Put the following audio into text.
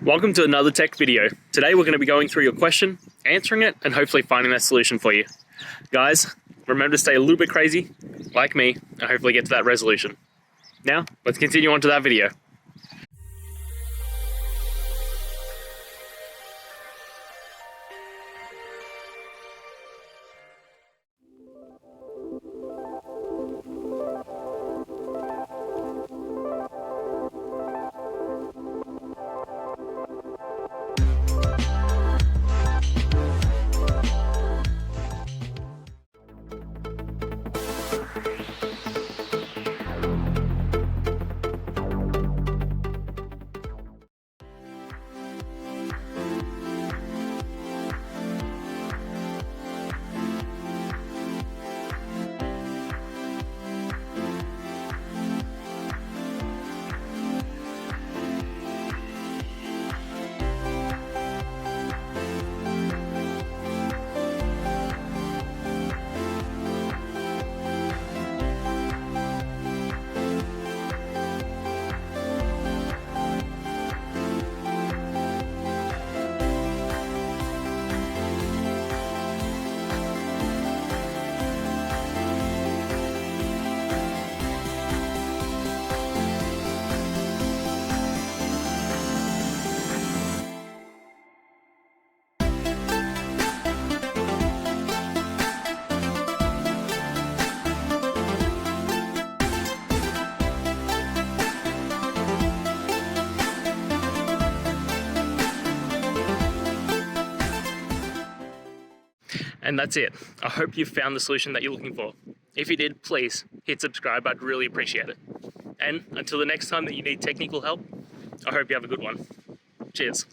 Welcome to another tech video. Today we're going to be going through your question, answering it, and hopefully finding that solution for you. Guys, remember to stay a little bit crazy, like me, and hopefully get to that resolution. Now, let's continue on to that video. And that's it. I hope you found the solution that you're looking for. If you did, please hit subscribe. I'd really appreciate it. And until the next time that you need technical help, I hope you have a good one. Cheers.